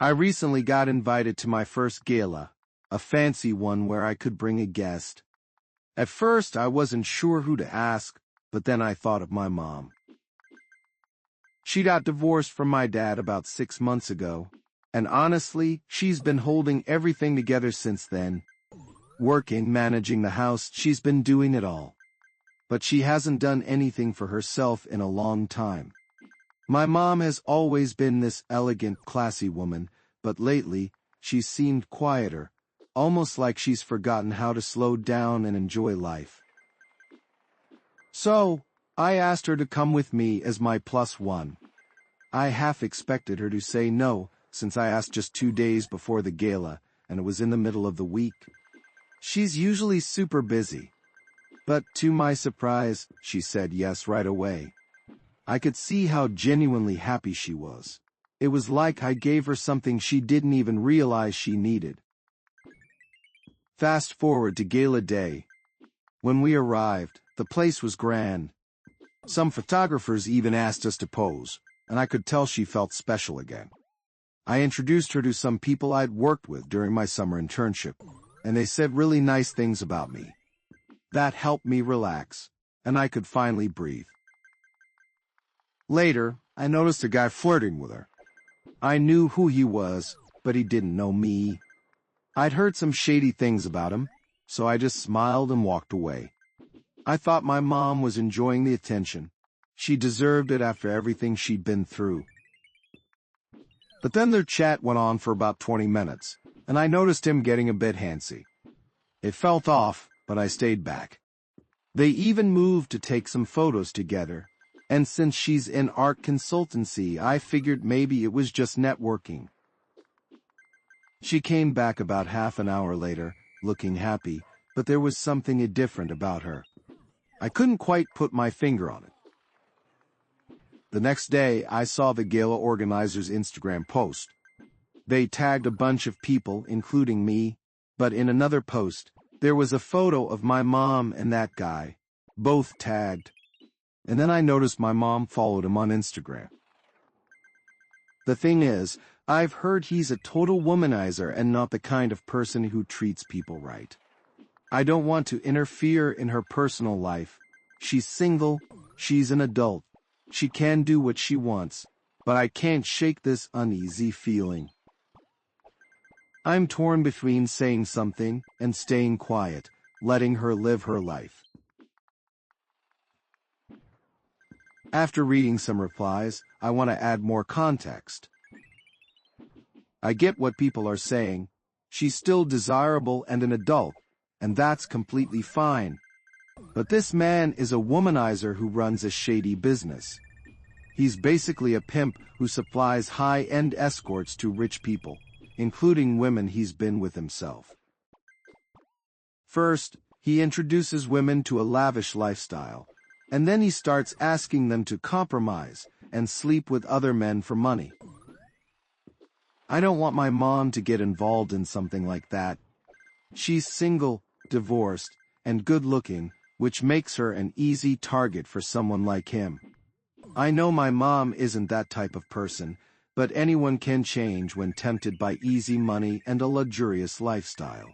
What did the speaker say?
I recently got invited to my first gala, a fancy one where I could bring a guest. At first, I wasn't sure who to ask, but then I thought of my mom. She got divorced from my dad about 6 months ago, and honestly, she's been holding everything together since then. Working, managing the house, she's been doing it all. But she hasn't done anything for herself in a long time. My mom has always been this elegant, classy woman, but lately, she's seemed quieter, almost like she's forgotten how to slow down and enjoy life. So, I asked her to come with me as my +1. I half expected her to say no, since I asked just 2 days before the gala, and it was in the middle of the week. She's usually super busy. But to my surprise, she said yes right away. I could see how genuinely happy she was. It was like I gave her something she didn't even realize she needed. Fast forward to gala day. When we arrived, the place was grand. Some photographers even asked us to pose, and I could tell she felt special again. I introduced her to some people I'd worked with during my summer internship, and they said really nice things about me. That helped me relax, and I could finally breathe. Later, I noticed a guy flirting with her. I knew who he was, but he didn't know me. I'd heard some shady things about him, so I just smiled and walked away. I thought my mom was enjoying the attention. She deserved it after everything she'd been through. But then their chat went on for about 20 minutes, and I noticed him getting a bit handsy. It felt off, but I stayed back. They even moved to take some photos together, and since she's in art consultancy, I figured maybe it was just networking. She came back about half an hour later, looking happy, but there was something different about her. I couldn't quite put my finger on it. The next day, I saw the gala organizer's Instagram post. They tagged a bunch of people, including me, but in another post, there was a photo of my mom and that guy, both tagged. And then I noticed my mom followed him on Instagram. The thing is, I've heard he's a total womanizer and not the kind of person who treats people right. I don't want to interfere in her personal life. She's single, she's an adult. She can do what she wants, but I can't shake this uneasy feeling. I'm torn between saying something and staying quiet, letting her live her life. After reading some replies, I want to add more context. I get what people are saying. She's still desirable and an adult, and that's completely fine. But this man is a womanizer who runs a shady business. He's basically a pimp who supplies high-end escorts to rich people, including women he's been with himself. First, he introduces women to a lavish lifestyle, and then he starts asking them to compromise and sleep with other men for money. I don't want my mom to get involved in something like that. She's single, divorced, and good-looking, which makes her an easy target for someone like him. I know my mom isn't that type of person, but anyone can change when tempted by easy money and a luxurious lifestyle.